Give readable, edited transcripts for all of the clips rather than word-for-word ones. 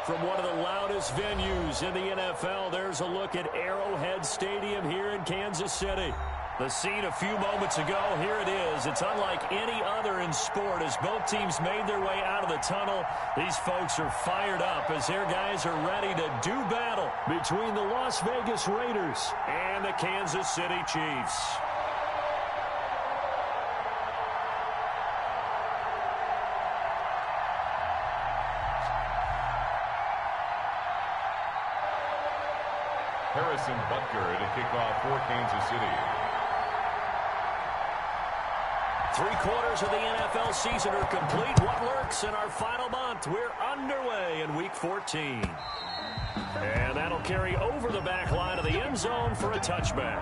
from one of the loudest venues in the NFL. There's a look at Arrowhead Stadium here in Kansas City. The scene a few moments ago, here it is. It's unlike any other in sport as both teams made their way out of the tunnel. These folks are fired up as their guys are ready to do battle between the Las Vegas Raiders and the Kansas City Chiefs. Harrison Butker to kick off for Kansas City. 3/4 of the NFL season are complete. What lurks in our final month? We're underway in Week 14. And that'll carry over the back line of the end zone for a touchback.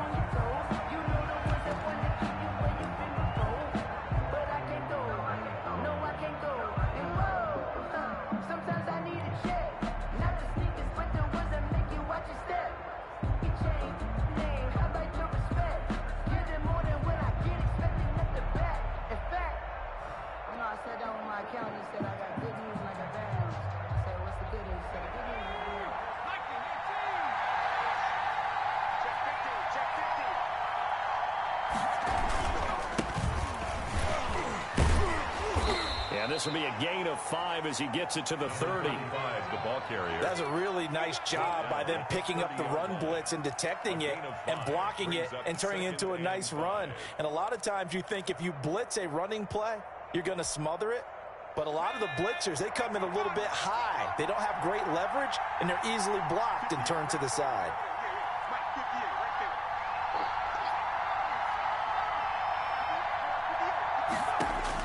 This will be a gain of 5 as he gets it to the 30. The ball carrier. That's a really nice job by them picking up the run blitz and detecting it and blocking it and turning it into a nice run. And a lot of times you think if you blitz a running play, you're going to smother it. But a lot of the blitzers, they come in a little bit high. They don't have great leverage, and they're easily blocked and turned to the side.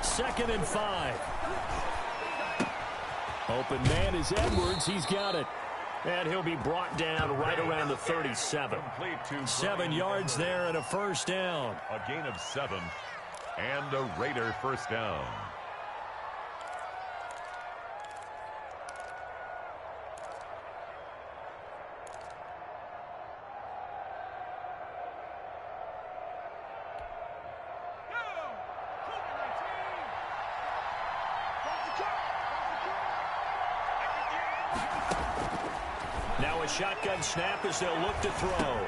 Second and 5. Open man is Edwards. He's got it. And he'll be brought down right around the 37. 7 yards there and a first down. A gain of 7 and a Raider first down. Now a shotgun snap as they'll look to throw.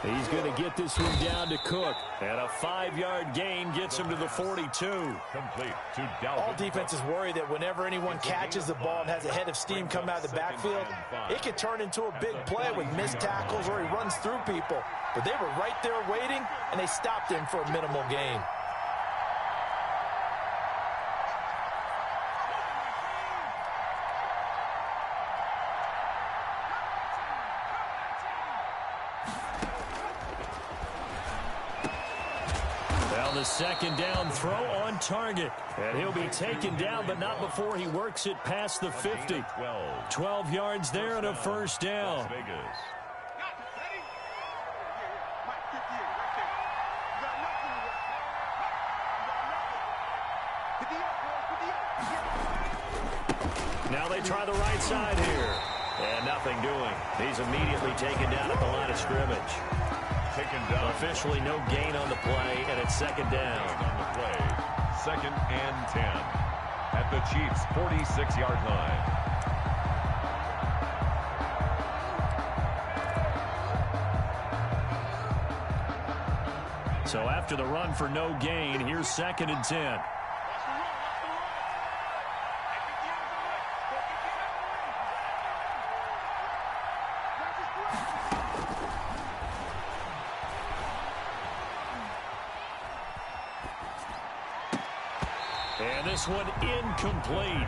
He's going to get this one down to Cook. And a 5-yard gain gets him to the 42. Complete to Dalvin. All defenses worry that whenever anyone catches the ball and has a head of steam come out of the backfield, it can turn into a big play with missed tackles or he runs through people. But they were right there waiting, and they stopped him for a minimal gain. The second down throw on target. And he'll be taken down, but not before he works it past the 50. 12 yards there and a first down. Now they try the right side here. And nothing doing. He's immediately taken down at the line of scrimmage. Taken down. Officially no gain on the play, and it's second down. On the play. 2nd and 10 at the Chiefs' 46-yard line. So after the run for no gain, here's 2nd and 10. And this one incomplete.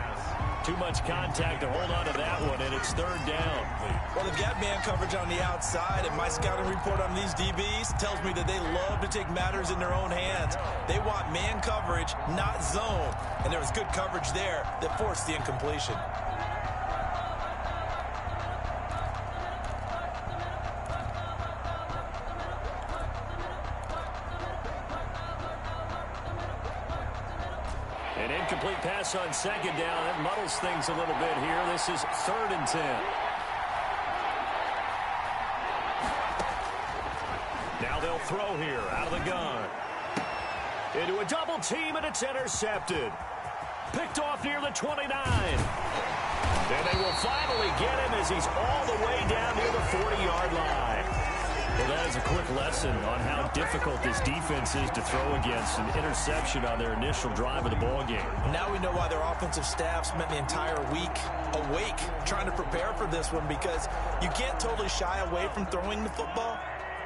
Too much contact to hold on to that one, and it's 3rd down. Well, they've got man coverage on the outside, and my scouting report on these DBs tells me that they love to take matters in their own hands. They want man coverage, not zone. And there was good coverage there that forced the incompletion. An incomplete pass on 2nd down. That muddles things a little bit here. This is 3rd and 10. Now they'll throw here out of the gun. Into a double team, and it's intercepted. Picked off near the 29. And they will finally get him as he's all the way down near the 40-yard line. Well, that is a quick lesson on how difficult this defense is to throw against. An interception on their initial drive of the ballgame. Now we know why their offensive staff spent the entire week awake trying to prepare for this one, because you can't totally shy away from throwing the football.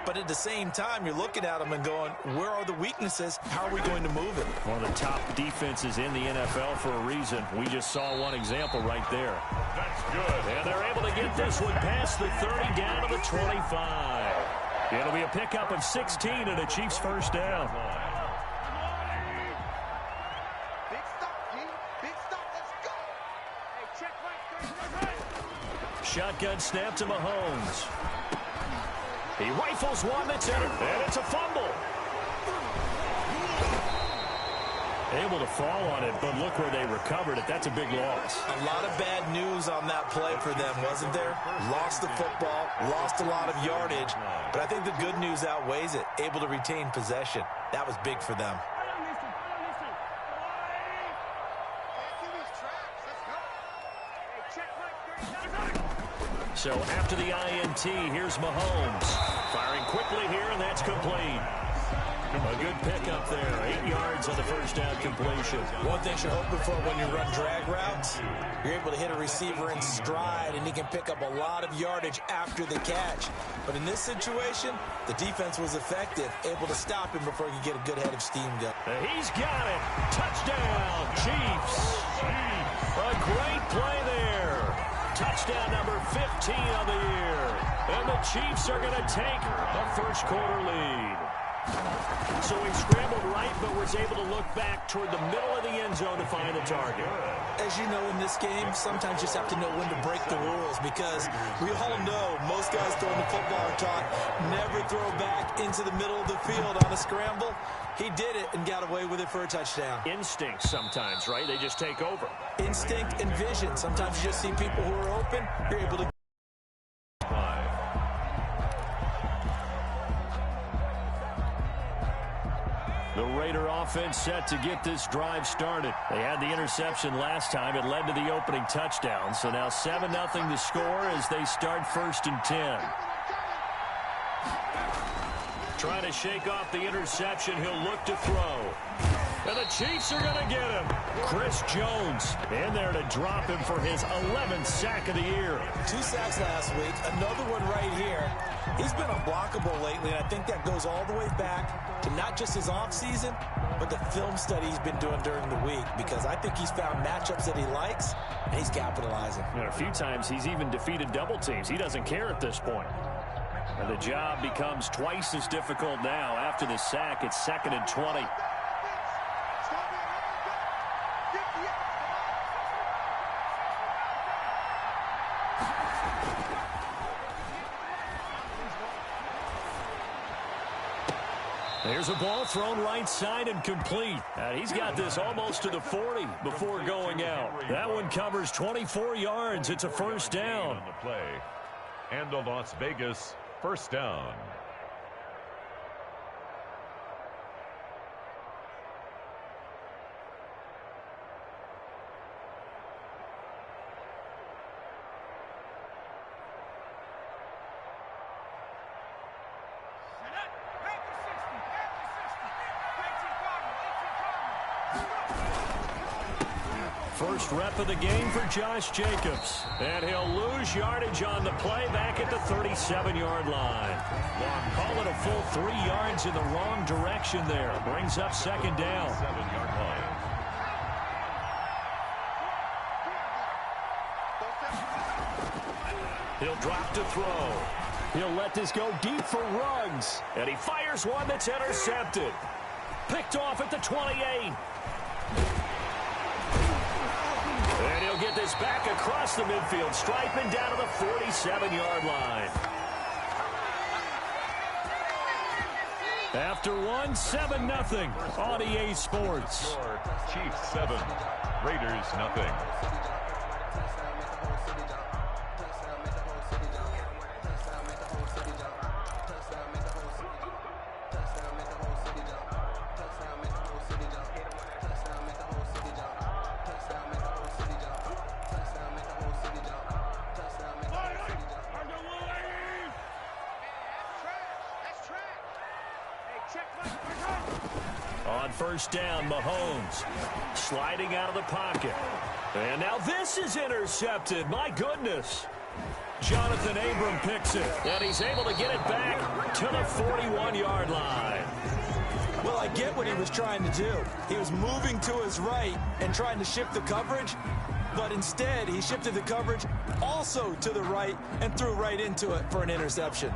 But at the same time, you're looking at them and going, where are the weaknesses? How are we going to move it? One of the top defenses in the NFL for a reason. We just saw one example right there. That's good. And they're able to get this one past the 30 down to the 25. It'll be a pickup of 16 and a Chiefs first down. Big stop, G. Big stop. Let's go. Hey, check right. Shotgun snap to Mahomes. He rifles one that's in it, and it's a fumble. Able to fall on it, but look where they recovered it. That's a big loss. A lot of bad news on that play for them, wasn't there? Lost the football, lost a lot of yardage, but I think the good news outweighs it. Able to retain possession. That was big for them. So after the INT, here's Mahomes. Firing quickly here, and that's complete. A good pickup there. 8 yards on the first down completion. One thing you're hoping for when you run drag routes, you're able to hit a receiver in stride, and he can pick up a lot of yardage after the catch. But in this situation, the defense was effective, able to stop him before he could get a good head of steam going. He's got it. Touchdown, Chiefs. A great play there. Touchdown number 15 on the year. And the Chiefs are going to take a first quarter lead. So he scrambled right, but was able to look back toward the middle of the end zone to find the target. As you know, in this game, sometimes you just have to know when to break the rules, because we all know most guys throwing the football are taught never throw back into the middle of the field on a scramble. He did it and got away with it for a touchdown. Instinct sometimes, right? They just take over. Instinct and vision. Sometimes you just see people who are open. You're able to. The Raider offense set to get this drive started. They had the interception last time. It led to the opening touchdown. So now 7-0 to score as they start 1st and 10. Trying to shake off the interception. He'll look to throw. And the Chiefs are going to get him. Chris Jones in there to drop him for his 11th sack of the year. 2 sacks last week. Another one right here. He's been unblockable lately, and I think that goes all the way back to not just his offseason, but the film study he's been doing during the week, because I think he's found matchups that he likes, and he's capitalizing. A few times he's even defeated double teams. He doesn't care at this point. And the job becomes twice as difficult now. After the sack, it's 2nd and 20. There's a ball thrown right side and complete. And he's got this almost to the 40 before going out. That one covers 24 yards. It's a first down. On the play. And a Las Vegas first down. First rep of the game for Josh Jacobs. And he'll lose yardage on the play back at the 37-yard line. Call it a full 3 yards in the wrong direction there. Brings up 2nd down. 7-yard line. He'll drop to throw. He'll let this go deep for Ruggs. And he fires one that's intercepted. Picked off at the 28. And he'll get this back across the midfield stripe and down to the 47-yard line. After one, 7-0 on EA Sports. Chiefs 7, Raiders nothing. On first down, Mahomes sliding out of the pocket. And now this is intercepted. My goodness. Jonathan Abram picks it, and he's able to get it back to the 41-yard line. Well, I get what he was trying to do. He was moving to his right and trying to shift the coverage, but instead he shifted the coverage also to the right and threw right into it for an interception.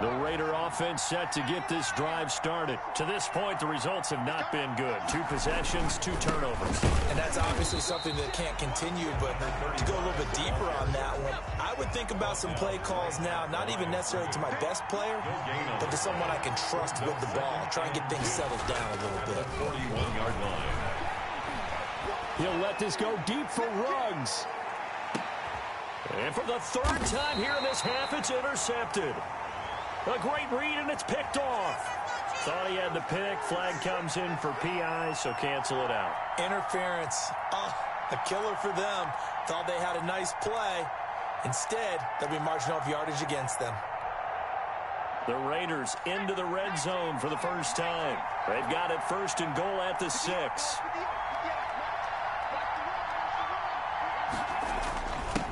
The Raider offense set to get this drive started. To this point, the results have not been good. 2 possessions, 2 turnovers. And that's obviously something that can't continue, but to go a little bit deeper on that one, I would think about some play calls now, not even necessarily to my best player, but to someone I can trust with the ball. Try and get things settled down a little bit. 41-yard line. He'll let this go deep for Ruggs. And for the 3rd time here in this half, it's intercepted. A great read, and it's picked off. Thought he had the pick. Flag comes in for PI, so cancel it out. Interference. Oh, a killer for them. Thought they had a nice play. Instead, they'll be marching off yardage against them. The Raiders into the red zone for the first time. They've got it 1st and goal at the 6.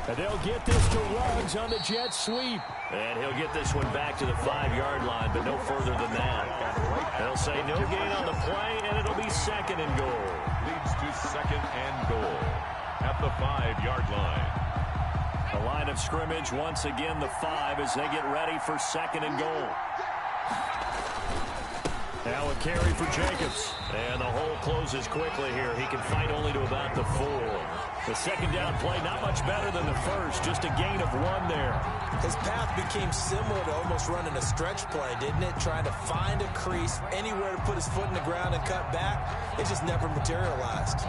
And they'll get this to Ruggs on the jet sweep. And he'll get this one back to the 5-yard line, but no further than that. They'll say no gain on the play, and it'll be 2nd and goal. Leads to 2nd and goal at the 5-yard line. The line of scrimmage, once again, the 5 as they get ready for 2nd and goal. Now a carry for Jacobs. And the hole closes quickly here. He can fight only to about the 4. The 2nd down play, not much better than the 1st. Just a gain of 1 there. His path became similar to almost running a stretch play, didn't it? Trying to find a crease, anywhere to put his foot in the ground and cut back. It just never materialized.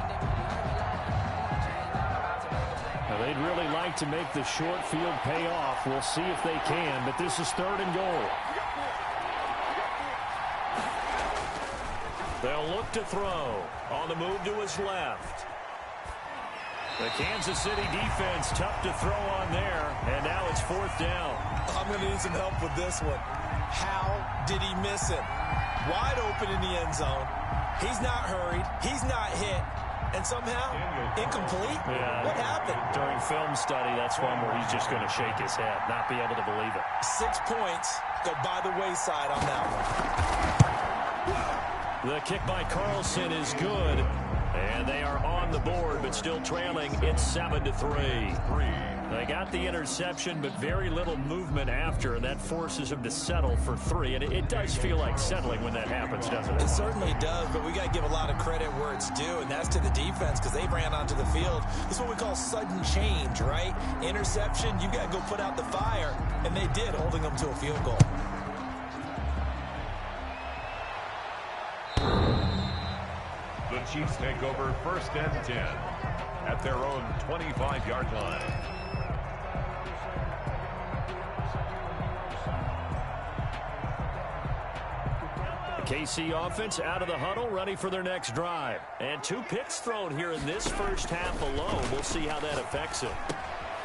Now, they'd really like to make the short field pay off. We'll see if they can, but this is 3rd and goal. They'll look to throw. On the move to his left. The Kansas City defense tough to throw on there, and now it's 4th down. I'm going to need some help with this one. How did he miss it? Wide open in the end zone. He's not hurried. He's not hit. And somehow, incomplete? Yeah. What happened? During film study, that's one where he's just going to shake his head, not be able to believe it. 6 points go by the wayside on that one. The kick by Carlson is good. And they are on the board, but still trailing. It's 7-3. They got the interception, but very little movement after, and that forces them to settle for 3. And it does feel like settling when that happens, doesn't it? It certainly does, but we got to give a lot of credit where it's due, and that's to the defense because they ran onto the field. This is what we call sudden change, right? Interception, you got to go put out the fire, and they did, holding them to a field goal. The Chiefs take over 1st and 10 at their own 25-yard line. The KC offense out of the huddle, ready for their next drive. And 2 picks thrown here in this first half alone. We'll see how that affects him.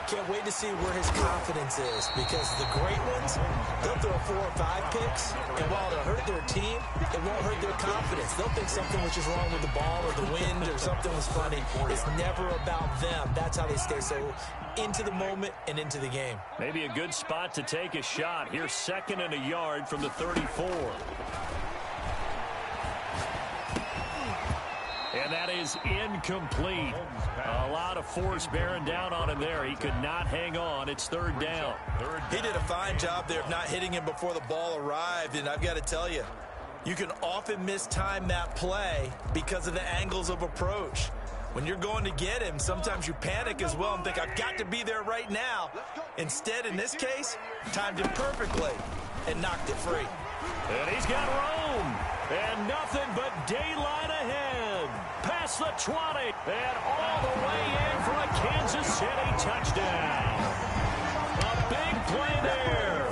Can't wait to see where his confidence is because the great ones, they'll throw 4 or 5 picks, and while it'll hurt their team, it won't hurt their confidence. They'll think something was just wrong with the ball or the wind or something was funny. It's never about them. That's how they stay so into the moment and into the game. Maybe a good spot to take a shot. Here's 2nd and a yard from the 34. And that is incomplete. A lot of force bearing down on him there. He could not hang on. It's 3rd down. He did a fine job there of not hitting him before the ball arrived, and I've got to tell you, you can often mistime that play because of the angles of approach. When you're going to get him, sometimes you panic as well and think, I've got to be there right now. Instead, in this case, timed it perfectly and knocked it free. And he's got room. And nothing but daylight ahead. Past the 20. And all the way in for a Kansas City touchdown. A big play there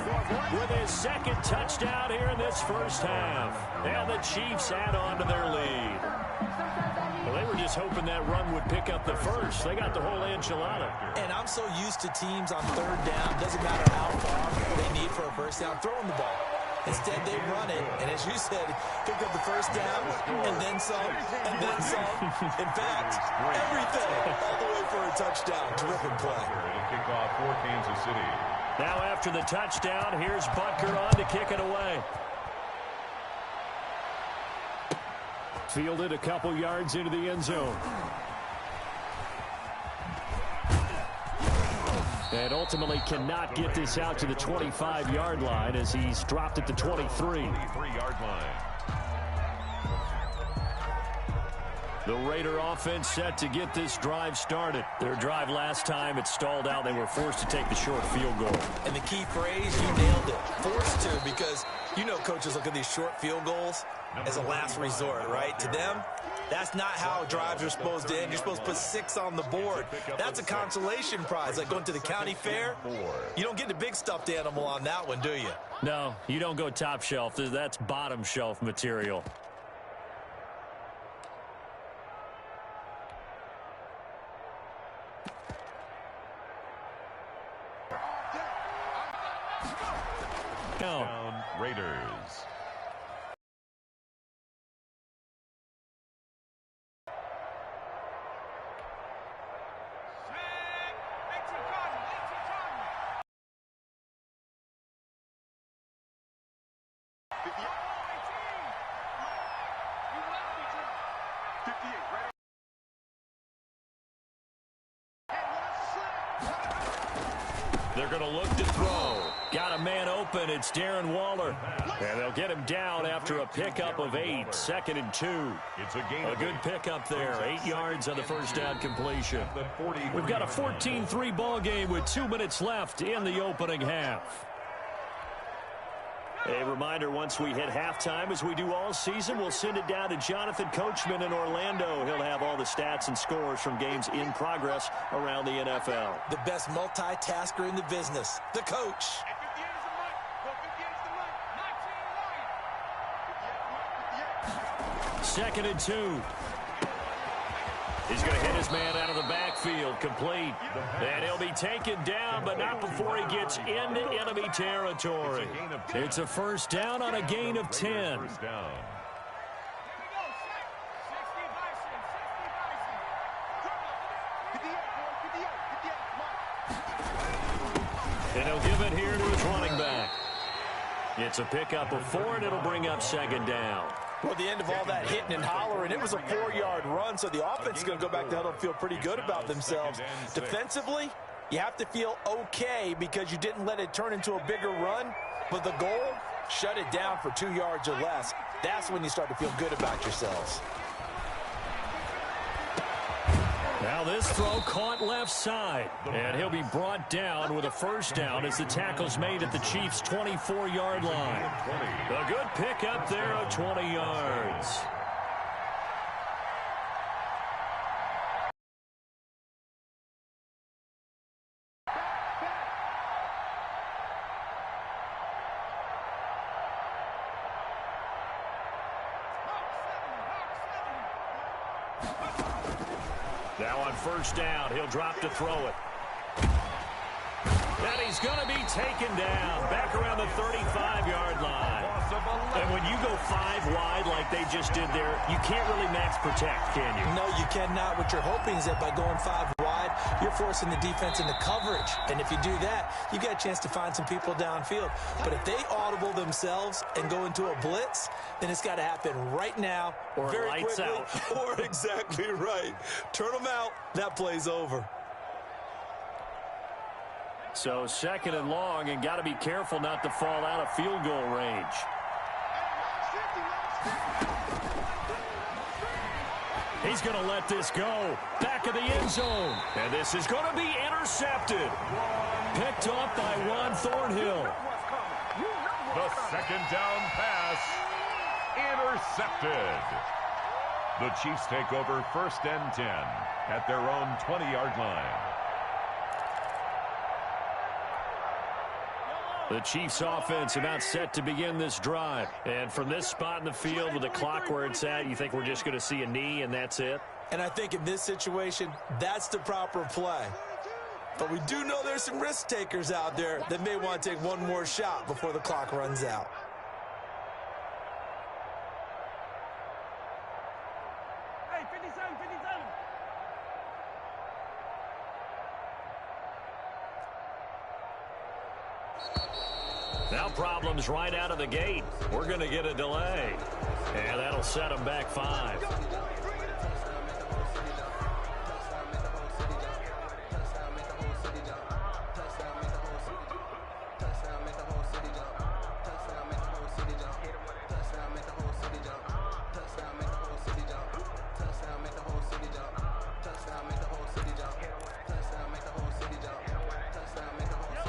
with his 2nd touchdown here in this first half. And the Chiefs add on to their lead. Well, they were just hoping that run would pick up the 1st. They got the whole enchilada. And I'm so used to teams on 3rd down. Doesn't matter how far they need for a 1st down. Throwing the ball. Instead, they run it, and as you said, picked up the first down, and then some, and then some. In fact, everything all the way for a touchdown. Terrific play. It'll kick off for Kansas City. Now after the touchdown, here's Butker on to kick it away. Fielded a couple yards into the end zone. And ultimately cannot get this out to the 25-yard line as he's dropped at the 23. 23-yard line. The Raider offense set to get this drive started. Their drive last time, it stalled out. They were forced to take the short field goal. And the key phrase, you nailed it. Forced to, because you know coaches look at these short field goals as a last resort, right? To them, that's not how drives are supposed to end. You're supposed to put 6 on the board. That's a consolation prize, like going to the county fair. You don't get the big stuffed animal on that one, do you? No, you don't go top shelf. That's bottom shelf material. Down Raiders. They're going to look to throw. Got a man open. It's Darren Waller. And they'll get him down after a pickup of 8. 2nd and 2. It's a gain. A good pickup there. 8 yards on the first down completion. We've got a 14-3 ball game with 2 minutes left in the opening half. A reminder, once we hit halftime, as we do all season, we'll send it down to Jonathan Coachman in Orlando. He'll have all the stats and scores from games in progress around the NFL. The best multitasker in the business, the coach. 2nd and 2. He's going to hit his man out of the backfield, complete. And he'll be taken down, but not before he gets into enemy territory. It's a first down on a gain of 10. First down. And he'll give it here to his running back. It's a pickup of 4, and it'll bring up 2nd down. Well, at the end of all that hitting and hollering, it was a 4-yard run, so the offense is going to go back to huddle and feel pretty good about themselves. Defensively, you have to feel okay because you didn't let it turn into a bigger run, but the goal, shut it down for 2 yards or less. That's when you start to feel good about yourselves. Now this throw caught left side, and he'll be brought down with a first down as the tackle's made at the Chiefs' 24-yard line. A good pickup there of 20 yards. Now on first down, he'll drop to throw it. And he's going to be taken down back around the 35-yard line. And when you go 5 wide like they just did there, you can't really max protect, can you? No, you cannot. What you're hoping is that by going 5 wide, you're forcing the defense into coverage. And if you do that, you get a chance to find some people downfield. But if they audible themselves and go into a blitz, then it's got to happen right now, or very lights quickly, out. or exactly right. Turn them out, that play's over. So 2nd and long, and got to be careful not to fall out of field goal range. He's going to let this go. Back of the end zone. And this is going to be intercepted. Picked off by Ron Thornhill. The 2nd down pass intercepted. The Chiefs take over 1st and 10 at their own 20-yard line. The Chiefs offense about set to begin this drive. And from this spot in the field with the clock where it's at, you think we're just going to see a knee and that's it? And I think in this situation, that's the proper play. But we do know there's some risk takers out there that may want to take one more shot before the clock runs out. Now problems right out of the gate. We're going to get a delay. And that'll set them back 5.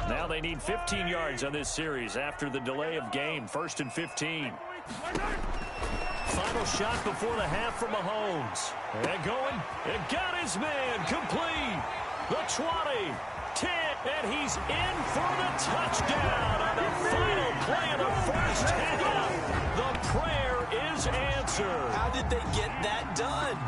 Now they need 15 yards on this series after the delay of game. 1st and 15. Final shot before the half from Mahomes. And going. And got his man complete. The 20. 10. And he's in for the touchdown on the final play of the first half. The prayer is answered. How did they get that done?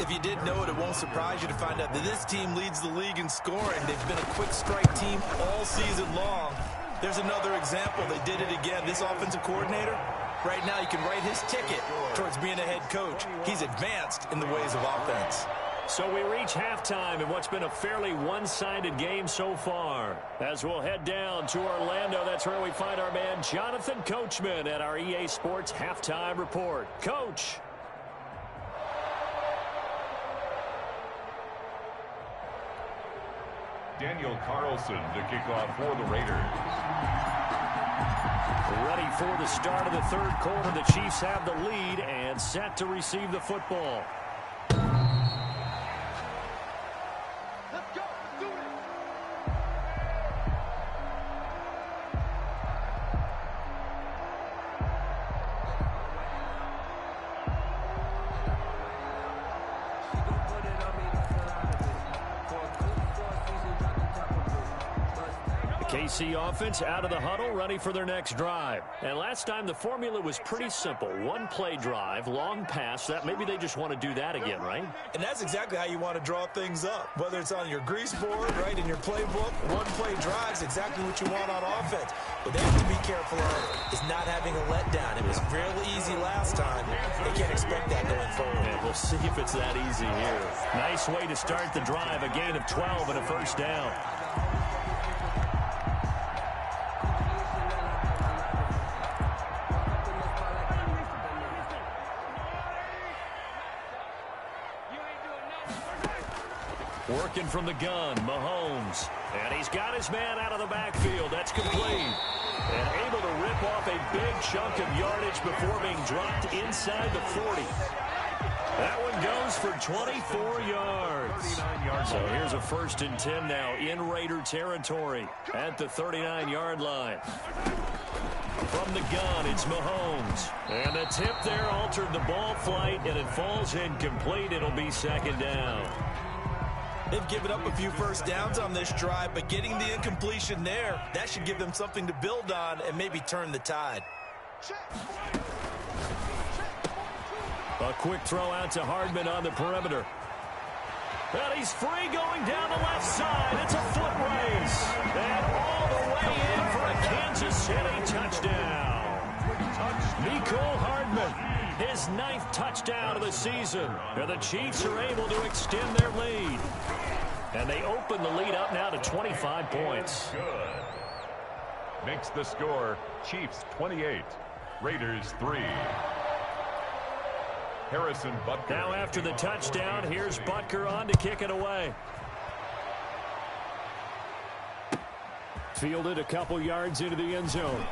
If you didn't know it, it won't surprise you to find out that this team leads the league in scoring. They've been a quick strike team all season long. There's another example. They did it again. This offensive coordinator, right now, you can write his ticket towards being a head coach. He's advanced in the ways of offense. So we reach halftime in what's been a fairly one-sided game so far. As we'll head down to Orlando, that's where we find our man Jonathan Coachman at our EA Sports Halftime Report. Coach. Daniel Carlson to kick off for the Raiders. Ready for the start of the third quarter. The Chiefs have the lead and set to receive the football. Let's go. Let's do it. KC offense out of the huddle, ready for their next drive. And last time the formula was pretty simple. One play drive, long pass. That maybe they just want to do that again, right? And that's exactly how you want to draw things up. Whether it's on your grease board, right, in your playbook, one play drive is exactly what you want on offense. What they have to be careful of is not having a letdown. It was fairly easy last time. They can't expect that going forward. And we'll see if it's that easy here. Nice way to start the drive. A gain of 12 and a first down. Working from the gun, Mahomes. And he's got his man out of the backfield. That's complete. And able to rip off a big chunk of yardage before being dropped inside the 40. That one goes for 24 yards. So here's a 1st and 10 now in Raider territory at the 39-yard line. From the gun, it's Mahomes. And the tip there altered the ball flight, and it falls incomplete. It'll be 2nd down. They've given up a few first downs on this drive, but getting the incompletion there, that should give them something to build on and maybe turn the tide. A quick throw out to Hardman on the perimeter. And he's free going down the left side. It's a foot race. And all the way in for a Kansas City touchdown. Mecole Hardman, his 9th touchdown of the season. And the Chiefs are able to extend their lead. And they open the lead up now to 25 points. Good. Makes the score Chiefs 28, Raiders 3. Harrison Butker. Now after the touchdown, here's Butker on to kick it away. Fielded a couple yards into the end zone.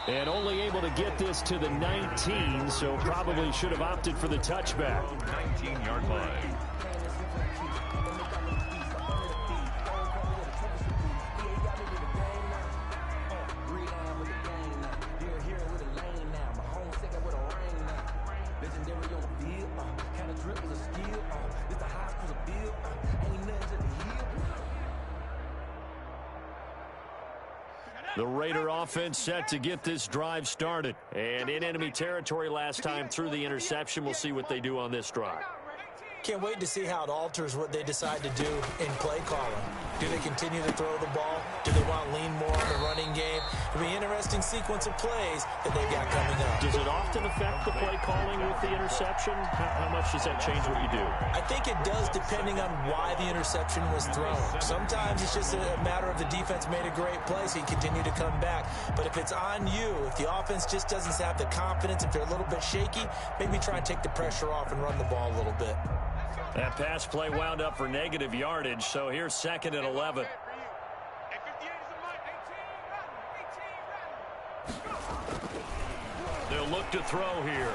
And only able to get this to the 19, so probably should have opted for the touchback. 19-yard line. The Raider offense set to get this drive started. And in enemy territory last time through the interception. We'll see what they do on this drive. Can't wait to see how it alters what they decide to do in play calling. Do they continue to throw the ball? Do they want to lean more on the running game? It'll be an interesting sequence of plays that they've got coming up. Does it often affect the play calling with the interception? How much does that change what you do? I think it does, depending on why the interception was thrown. Sometimes it's just a matter of the defense made a great play, so you continue to come back. But if it's on you, if the offense just doesn't have the confidence, if they're a little bit shaky, maybe try and take the pressure off and run the ball a little bit. That pass play wound up for negative yardage, so here's 2nd and 11. They'll look to throw here.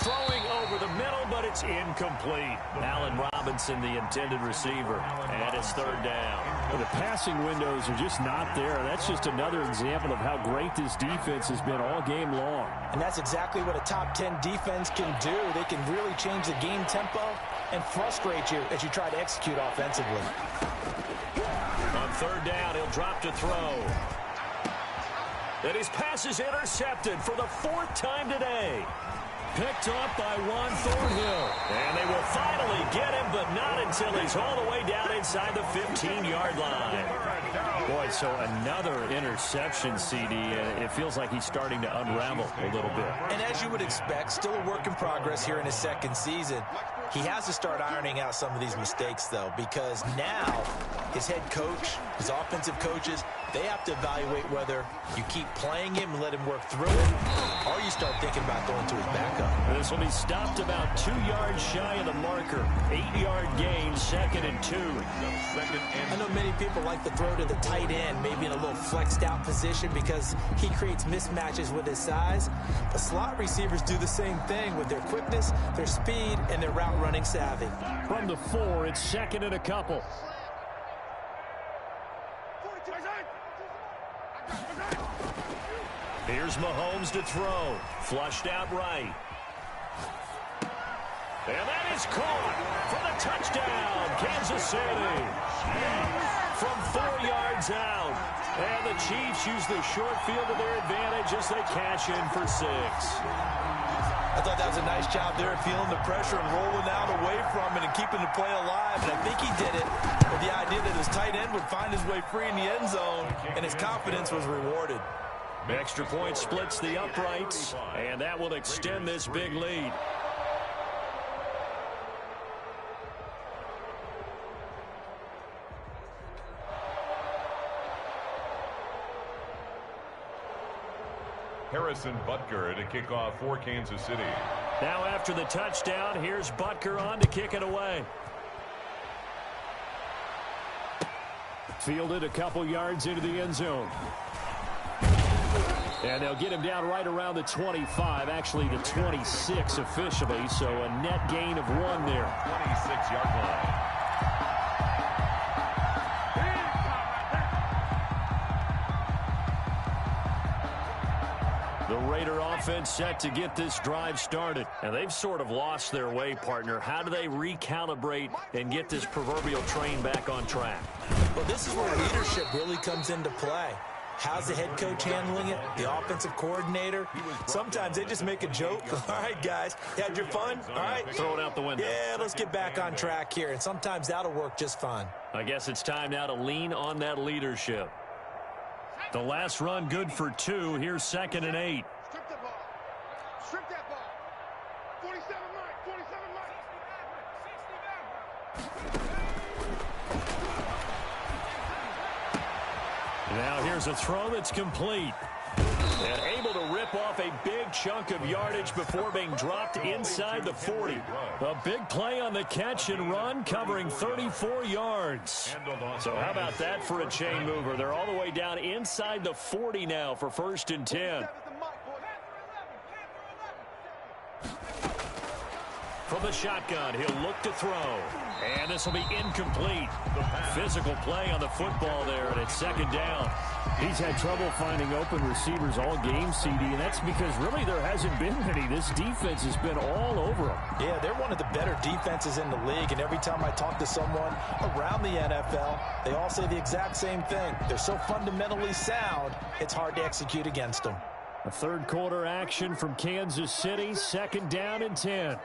Throwing over the middle, but it's incomplete. Allen Robinson, the intended receiver, and it's 3rd down. Well, the passing windows are just not there. That's just another example of how great this defense has been all game long. And that's exactly what a top 10 defense can do. They can really change the game tempo and frustrate you as you try to execute offensively. On 3rd down, he'll drop to throw. And his pass is intercepted for the 4th time today. Picked up by Juan Thornhill. And they will finally get him, but not until he's all the way down inside the 15-yard line. Boy, so another interception, CD. It feels like he's starting to unravel a little bit. And as you would expect, still a work in progress here in his 2nd season. He has to start ironing out some of these mistakes, though, because now his head coach, his offensive coaches, they have to evaluate whether you keep playing him and let him work through it, or you start thinking about going to his backup. This will be stopped about 2 yards shy of the marker. 8-yard gain, 2nd and 2. I know many people like to throw to the tight end, maybe in a little flexed out position because he creates mismatches with his size. But slot receivers do the same thing with their quickness, their speed, and their route running savvy. From the 4, it's 2nd and a couple. Here's Mahomes to throw. Flushed out right. And that is caught for the touchdown, Kansas City. From 4 yards out. And the Chiefs use the short field to their advantage as they cash in for 6. I thought that was a nice job there, feeling the pressure and rolling out away from it and keeping the play alive. And I think he did it with the idea that his tight end would find his way free in the end zone, and his confidence was rewarded. Extra point splits the uprights, and that will extend this big lead. Harrison Butker to kick off for Kansas City. Now after the touchdown, here's Butker on to kick it away. Fielded a couple yards into the end zone. And they'll get him down right around the 25, actually the 26 officially, so a net gain of 1 there. 26-yard line. The Raider offense set to get this drive started. And they've sort of lost their way, partner. How do they recalibrate and get this proverbial train back on track? Well, this is where leadership really comes into play. How's the head coach handling it? The offensive coordinator? Sometimes they just make a joke. All right, guys, you had your fun? All right. Throw it out the window. Yeah, let's get back on track here. And sometimes that'll work just fine. I guess it's time now to lean on that leadership. The last run good for 2. Here's 2nd and 8. Strip that ball. Strip that ball. 47 Mike. 47 Mike. Now here's a throw that's complete. And able to rip off a big chunk of yardage before being dropped inside the 40. A big play on the catch and run, covering 34 yards. So how about that for a chain mover? They're all the way down inside the 40 now for 1st and 10. From the shotgun, he'll look to throw. And this will be incomplete. Physical play on the football there, and it's 2nd down. He's had trouble finding open receivers all game, CD, and that's because really there hasn't been any. This defense has been all over him. Yeah, they're one of the better defenses in the league, and every time I talk to someone around the NFL, they all say the exact same thing. They're so fundamentally sound, it's hard to execute against them. A 3rd quarter action from Kansas City, 2nd down and 10.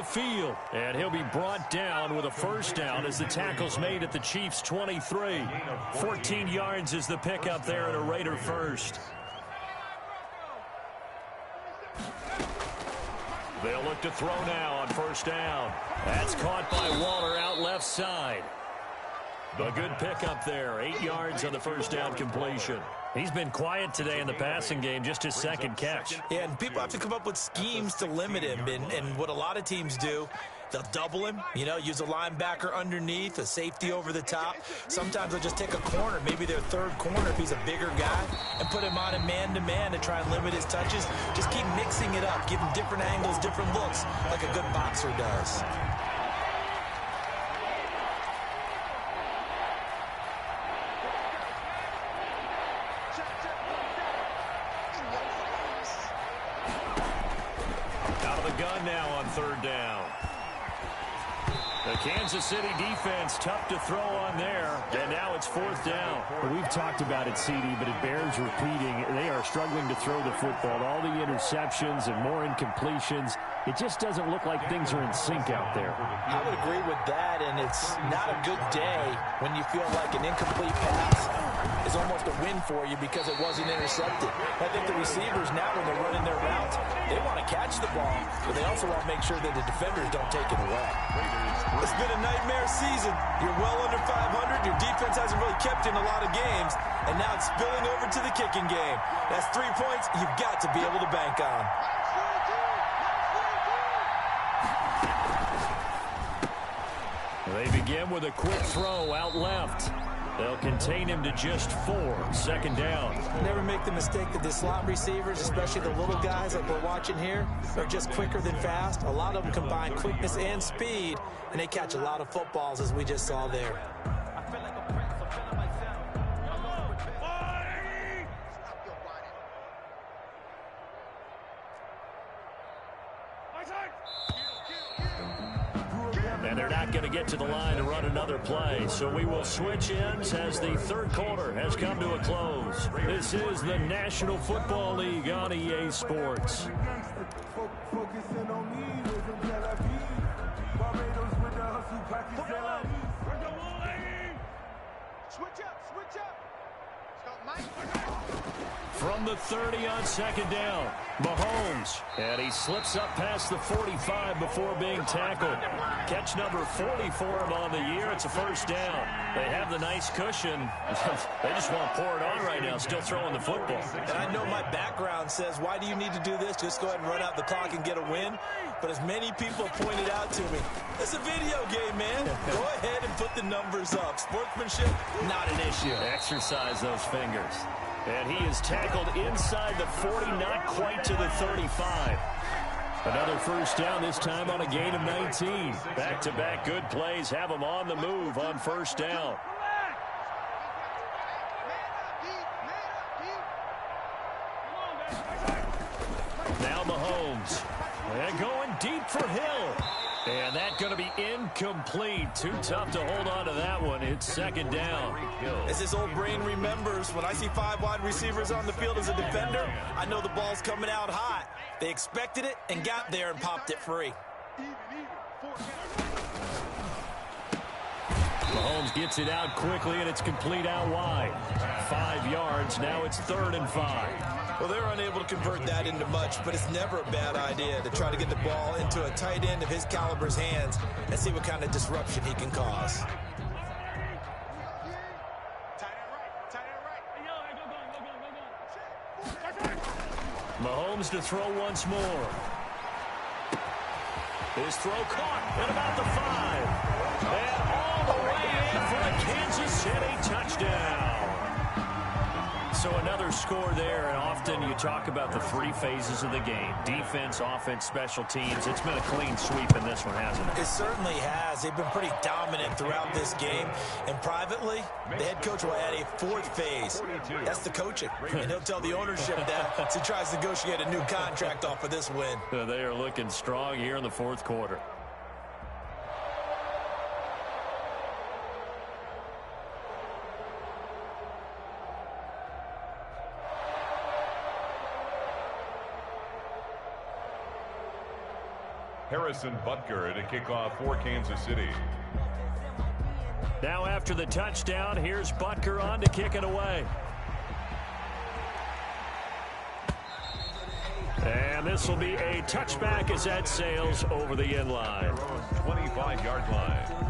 the field. And he'll be brought down with a first down as the tackle's made at the Chiefs' 23. 14 yards is the pickup there at a Raider first. They'll look to throw now on first down. That's caught by Waller out left side. A good pickup there. 8 yards on the first down completion. He's been quiet today in the passing game, just his second catch. Yeah, and people have to come up with schemes to limit him. And what a lot of teams do, they'll double him, use a linebacker underneath, a safety over the top. Sometimes they'll just take a corner, maybe their third corner if he's a bigger guy, and put him on a man-to-man to try and limit his touches. Just keep mixing it up, give him different angles, different looks, like a good boxer does. Gun now on third down. The Kansas City defense tough to throw on there, and now it's fourth down. Well, we've talked about it, CD, but it bears repeating. They are struggling to throw the football. All the interceptions and more incompletions. It just doesn't look like things are in sync out there. I would agree with that, and it's not a good day when you feel like an incomplete pass is almost a win for you because it wasn't intercepted. I think the receivers now, when they're running their routes, they want to catch the ball, but they also want to make sure that the defenders don't take it away. It's been a nightmare season. You're well under 500. Your defense hasn't really kept in a lot of games, and now it's spilling over to the kicking game. That's 3 points you've got to be able to bank on. They begin with a quick throw out left. They'll contain him to just 4. Second down. Never make the mistake that the slot receivers, especially the little guys like we're watching here, are just quicker than fast. A lot of them combine quickness and speed, and they catch a lot of footballs, as we just saw there. And they're not going to get to the line to run another play. So we will switch ends as the third quarter has come to a close. This is the National Football League on EA Sports. From the 30 on second down, Mahomes, and he slips up past the 45 before being tackled. Catch number 40 for him on the year. It's a first down. They have the nice cushion. They just want to pour it on right now, still throwing the football. And I know my background says, why do you need to do this? Just go ahead and run out the clock and get a win. But as many people have pointed out to me, it's a video game, man. Go ahead and put the numbers up. Sportsmanship, not an issue. Exercise those fingers. And he is tackled inside the 40, not quite to the 35. Another first down, this time on a gain of 19. Back-to-back good plays have him on the move on first down. Now Mahomes. And going deep for Hill. And that's going to be incomplete. Too tough to hold on to that one. It's second down. As his old brain remembers, when I see 5 wide receivers on the field as a defender, I know the ball's coming out hot. They expected it and got there and popped it free. Mahomes gets it out quickly, and it's complete out wide. 5 yards. Now it's 3rd and 5. Well, they're unable to convert that into much, but it's never a bad idea to try to get the ball into a tight end of his caliber's hands and see what kind of disruption he can cause. Mahomes to throw once more. His throw caught at about the 5. And all the way in for a Kansas City touchdown. So another score there, and often you talk about the 3 phases of the game. Defense, offense, special teams. It's been a clean sweep in this one, hasn't it? It certainly has. They've been pretty dominant throughout this game. And privately, the head coach will add a 4th phase. That's the coaching. And he'll tell the ownership that as he tries to negotiate a new contract off of this win. They are looking strong here in the 4th quarter. Harrison Butker to kick off for Kansas City. Now after the touchdown, here's Butker on to kick it away. And this will be a touchback as that sails over the end line. 25-yard line.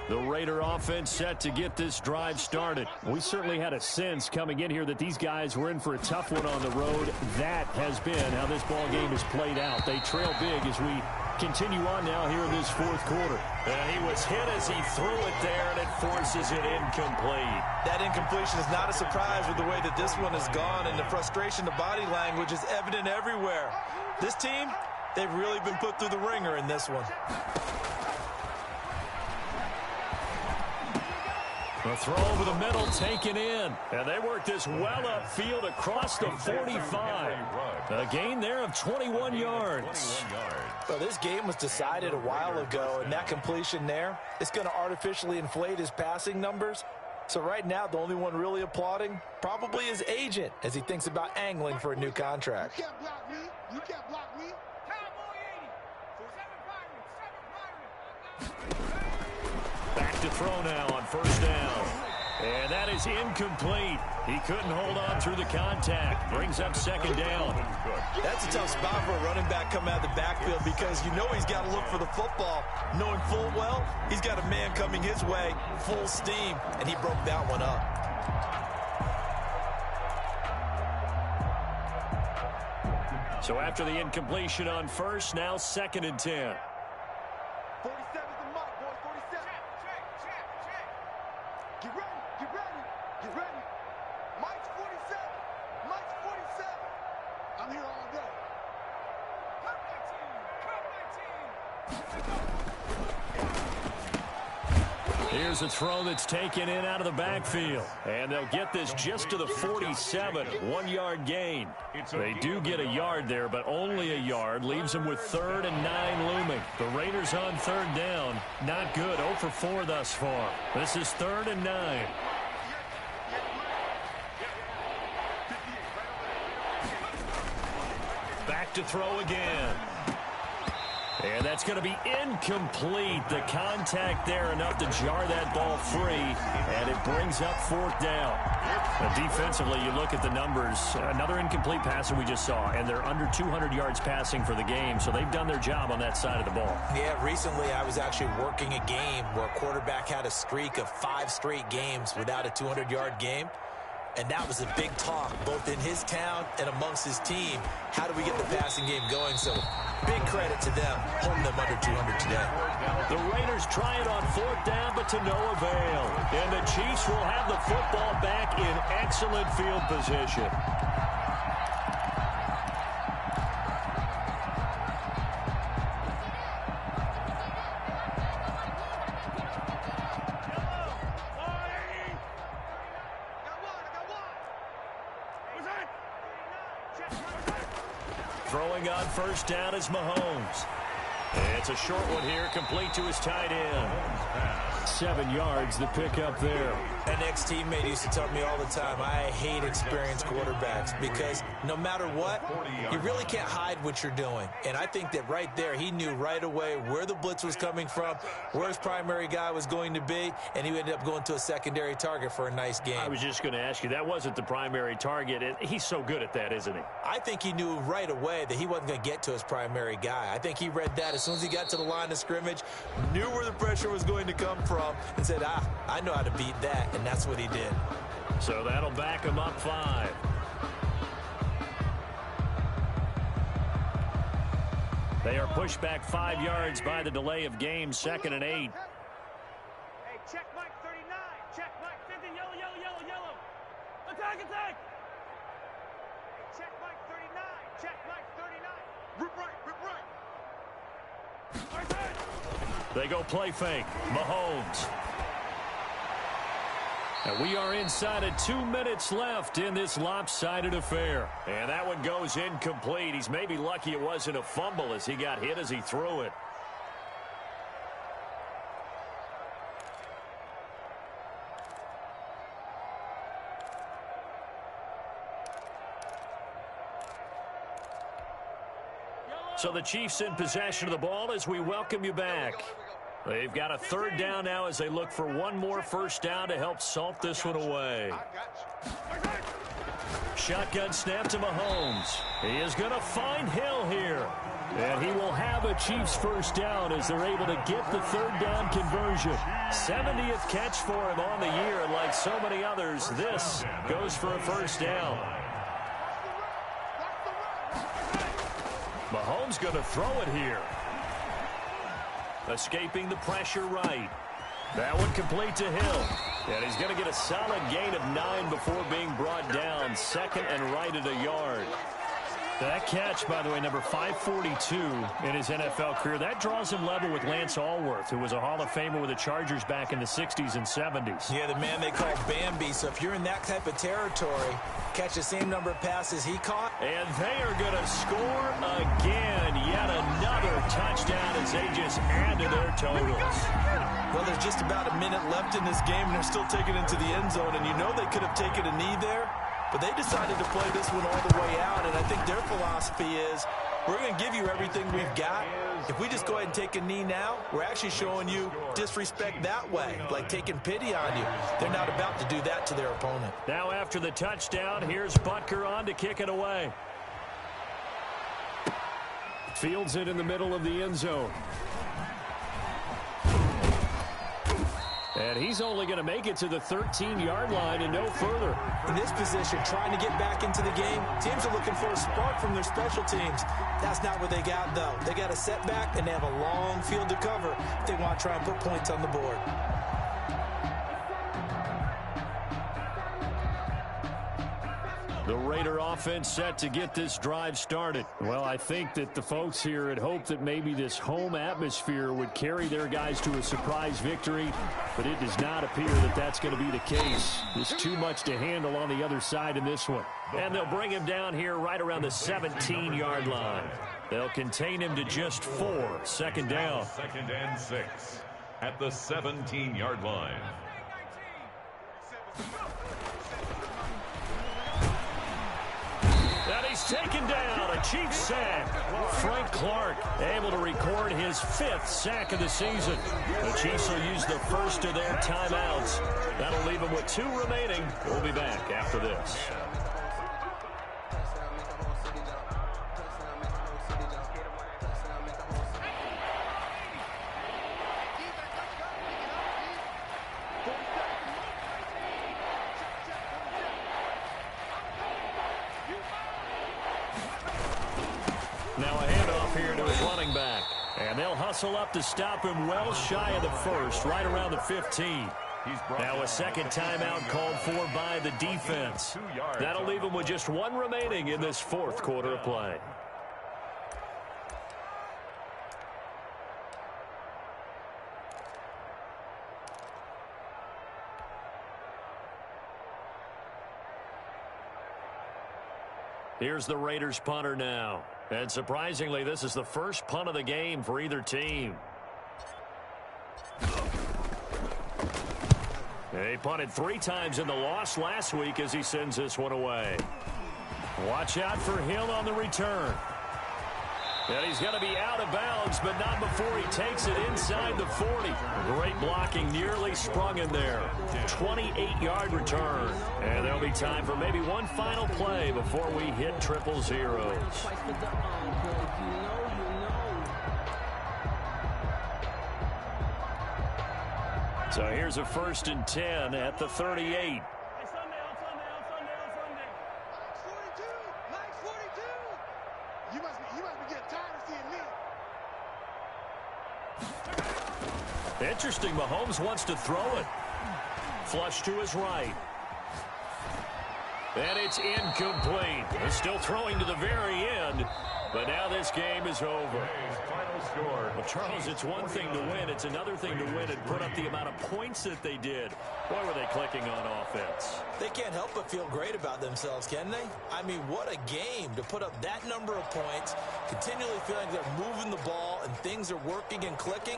The Raider offense set to get this drive started. We certainly had a sense coming in here that these guys were in for a tough one on the road. That has been how this ball game has played out. They trail big as we continue on now here in this fourth quarter. And he was hit as he threw it there, and it forces it incomplete. That incompletion is not a surprise with the way that this one has gone, and the frustration, the body language is evident everywhere. This team, they've really been put through the ringer in this one. The throw over the middle taken in. And they work this well upfield across the 45. A gain there of 21 yards. Well, this game was decided a while ago, and that completion there, it's going to artificially inflate his passing numbers. So right now, the only one really applauding probably his agent as he thinks about angling for a new contract. You can't block me. You can't block me. Back to throw now on first down. And that is incomplete. He couldn't hold on through the contact. Brings up second down. That's a tough spot for a running back coming out of the backfield because you know he's got to look for the football, knowing full well he's got a man coming his way, full steam, and he broke that one up. So after the incompletion on first, now second and 10. 47's the mark, boys. 47. Check. Get ready. Get ready. Mike's 47. Mike's 47. I'm here all day. Cut my team. Here's a throw that's taken in out of the backfield. And they'll get this just to the 47. 1-yard gain. They do get a yard there, but only a yard. Leaves them with 3rd and 9 looming. The Raiders on 3rd down. Not good. 0 for 4 thus far. This is 3rd and 9. Back to throw again. And that's going to be incomplete. The contact there enough to jar that ball free, and it brings up 4th down. Now, defensively, you look at the numbers. Another incomplete pass that we just saw, and they're under 200 yards passing for the game, so they've done their job on that side of the ball. Yeah, recently I was actually working a game where a quarterback had a streak of 5 straight games without a 200-yard game. And that was a big talk, both in his town and amongst his team. How do we get the passing game going? So big credit to them, holding them under 200 today. The Raiders try it on 4th down, but to no avail. And the Chiefs will have the football back in excellent field position. Throwing on first down is Mahomes. It's a short one here, complete to his tight end. 7 yards, the pickup there. An ex-teammate used to tell me all the time, I hate experienced quarterbacks because no matter what, you really can't hide what you're doing. And I think that right there, he knew right away where the blitz was coming from, where his primary guy was going to be, and he ended up going to a secondary target for a nice game. I was just going to ask you, that wasn't the primary target. He's so good at that, isn't he? I think he knew right away that he wasn't going to get to his primary guy. I think he read that as soon as he got to the line of scrimmage, knew where the pressure was going to come from, and said, I know how to beat that, and that's what he did. So that'll back him up 5. They are pushed back 5 yards by the delay of game, 2nd and 8. Hey, check Mike 39. Check Mike 50. Yellow. Attack. Hey, check Mike 39. Check Mike 39. Rip right. They go play fake. Mahomes. And we are inside of 2 minutes left in this lopsided affair. And that one goes incomplete. He's maybe lucky it wasn't a fumble as he got hit as he threw it. So the Chiefs in possession of the ball as we welcome you back. They've got a third down now as they look for one more first down to help salt this one away. Shotgun snap to Mahomes. He is going to find Hill here. And he will have a Chiefs first down as they're able to get the third down conversion. 70th catch for him on the year, and like so many others, this goes for a first down. Mahomes going to throw it here. Escaping the pressure right. That one complete to Hill. And he's going to get a solid gain of 9 before being brought down. Second and right at a yard. That catch, by the way, number 542 in his NFL career, that draws him level with Lance Allworth, who was a Hall of Famer with the Chargers back in the 60s and 70s. Yeah, the man they call Bambi. So if you're in that type of territory, catch the same number of passes he caught. And they are going to score again. Yet another touchdown as they just add to their totals. Well, there's just about a minute left in this game, and they're still taking it into the end zone. And you know they could have taken a knee there. But they decided to play this one all the way out, and I think their philosophy is, we're going to give you everything we've got. If we just go ahead and take a knee now, we're actually showing you disrespect that way, like taking pity on you. They're not about to do that to their opponent. Now after the touchdown, here's Butker on to kick it away. Fields it in the middle of the end zone. And he's only going to make it to the 13-yard line and no further. In this position, trying to get back into the game, teams are looking for a spark from their special teams. That's not what they got, though. They got a setback, and they have a long field to cover if they want to try and put points on the board. The Raider offense set to get this drive started. Well, I think that the folks here had hoped that maybe this home atmosphere would carry their guys to a surprise victory, but it does not appear that that's going to be the case. There's too much to handle on the other side in this one. And they'll bring him down here right around the 17-yard line. They'll contain him to just 4. Second down. Second and 6 at the 17-yard line. And he's taken down, a Chiefs sack. Frank Clark able to record his 5th sack of the season. The Chiefs will use the first of their timeouts. That'll leave them with 2 remaining. We'll be back after this. Now a handoff here to his running back. And they'll hustle up to stop him well shy of the first, right around the 15. Now a second timeout called for by the defense. That'll leave him with just 1 remaining in this 4th quarter of play. Here's the Raiders punter now. And surprisingly, this is the first punt of the game for either team. He punted 3 times in the loss last week as he sends this one away. Watch out for Hill on the return. And he's going to be out of bounds, but not before he takes it inside the 40. Great blocking, nearly sprung in there. 28-yard return. And there'll be time for maybe one final play before we hit triple zeros. So here's a 1st and 10 at the 38. Interesting, Mahomes wants to throw it. Flush to his right. And it's incomplete. He's still throwing to the very end, but now this game is over. Final score. Well, Charles, it's one thing to win. It's another thing to win and put up the amount of points that they did. Boy, were they clicking on offense. They can't help but feel great about themselves, can they? I mean, what a game to put up that number of points, continually feeling they're moving the ball and things are working and clicking.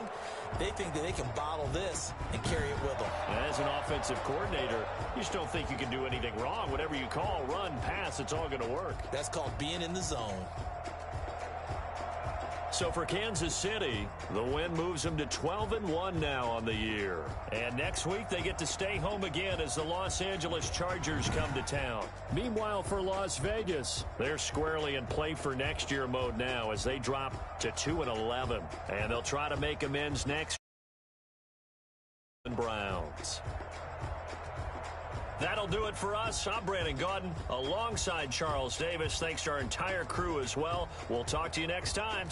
They think that they can bottle this and carry it with them. As an offensive coordinator, you just don't think you can do anything wrong. Whatever you call, run, pass, it's all going to work. That's called being in the zone. So for Kansas City, the win moves them to 12-1 now on the year. And next week, they get to stay home again as the Los Angeles Chargers come to town. Meanwhile, for Las Vegas, they're squarely in play for next year mode now as they drop to 2-11. And they'll try to make amends next. Browns. That'll do it for us. I'm Brandon Gaudin alongside Charles Davis. Thanks to our entire crew as well. We'll talk to you next time.